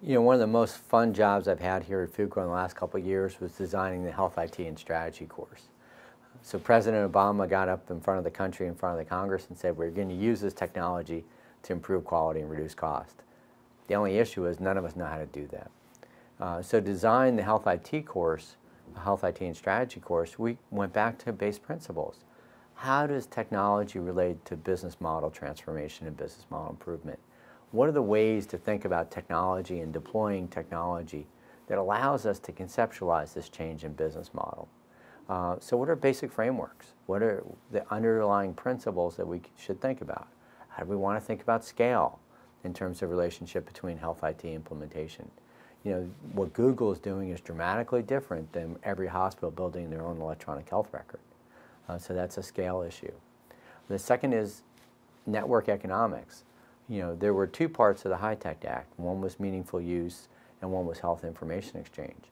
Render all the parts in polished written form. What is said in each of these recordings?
You know, one of the most fun jobs I've had here at Fuqua in the last couple of years was designing the Health IT and Strategy course. So President Obama got up in front of the country, in front of the Congress, and said, we're going to use this technology to improve quality and reduce cost. The only issue is none of us know how to do that. So to design the Health IT course, the Health IT and Strategy course, we went back to base principles. How does technology relate to business model transformation and business model improvement? What are the ways to think about technology and deploying technology that allows us to conceptualize this change in business model? So what are basic frameworks? What are the underlying principles that we should think about? How do we want to think about scale in terms of relationship between health IT implementation? You know, what Google is doing is dramatically different than every hospital building their own electronic health record. So that's a scale issue. The second is network economics. You know, there were two parts of the HITECH Act. One was meaningful use and one was health information exchange.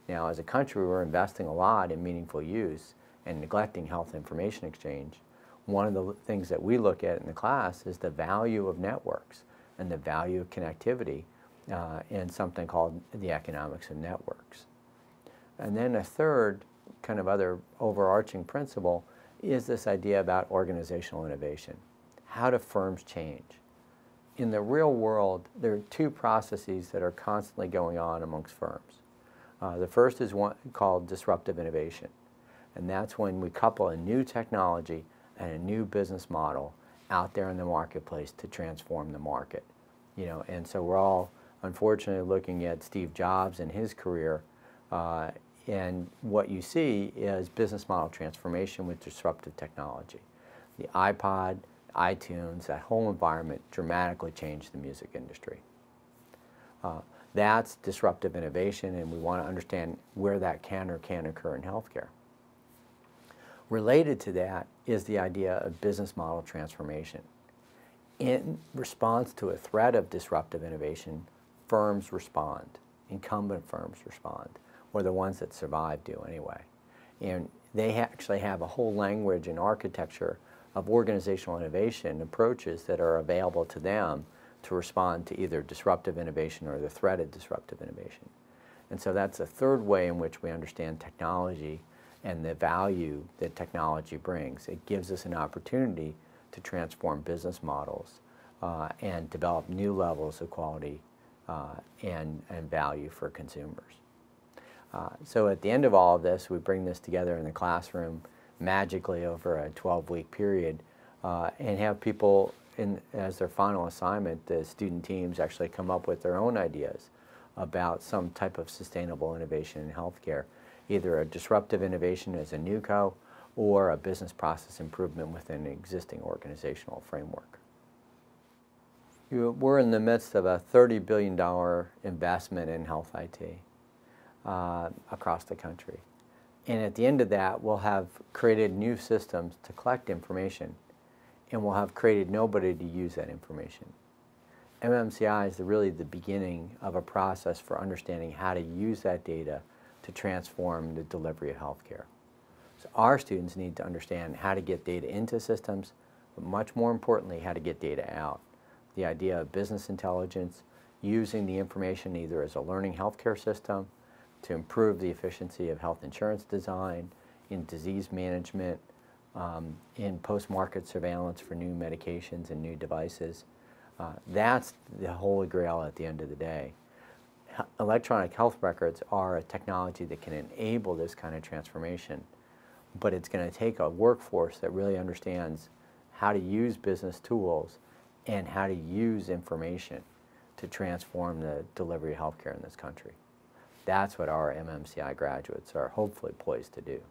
Now, as a country, we're investing a lot in meaningful use and neglecting health information exchange. One of the things that we look at in the class is the value of networks and the value of connectivity in something called the economics of networks. And then a third kind of other overarching principle is this idea about organizational innovation. How do firms change? In the real world, there are two processes that are constantly going on amongst firms. The first is one called disruptive innovation, and that's when we couple a new technology and a new business model out there in the marketplace to transform the market. You know, and so we're all unfortunately looking at Steve Jobs and his career, and what you see is business model transformation with disruptive technology. The iPod, iTunes, that whole environment dramatically changed the music industry. That's disruptive innovation, and we want to understand where that can or can't occur in healthcare. Related to that is the idea of business model transformation. In response to a threat of disruptive innovation, firms respond. Incumbent firms respond, or the ones that survive do anyway. And they actually have a whole language and architecture of organizational innovation approaches that are available to them to respond to either disruptive innovation or the threat of disruptive innovation. And so that's a third way in which we understand technology and the value that technology brings. It gives us an opportunity to transform business models and develop new levels of quality and value for consumers. So at the end of all of this, we bring this together in the classroom magically over a 12-week period and have people, as their final assignment, the student teams actually come up with their own ideas about some type of sustainable innovation in healthcare, either a disruptive innovation as a NewCo or a business process improvement within an existing organizational framework. We're in the midst of a $30 billion investment in health IT across the country. And at the end of that, we'll have created new systems to collect information, and we'll have created nobody to use that information. MMCi is really the beginning of a process for understanding how to use that data to transform the delivery of healthcare. So our students need to understand how to get data into systems, but much more importantly, how to get data out. The idea of business intelligence, using the information either as a learning healthcare system to improve the efficiency of health insurance design, in disease management, in post-market surveillance for new medications and new devices. That's the holy grail at the end of the day. Electronic health records are a technology that can enable this kind of transformation, but it's going to take a workforce that really understands how to use business tools and how to use information to transform the delivery of healthcare in this country. That's what our MMCi graduates are hopefully poised to do.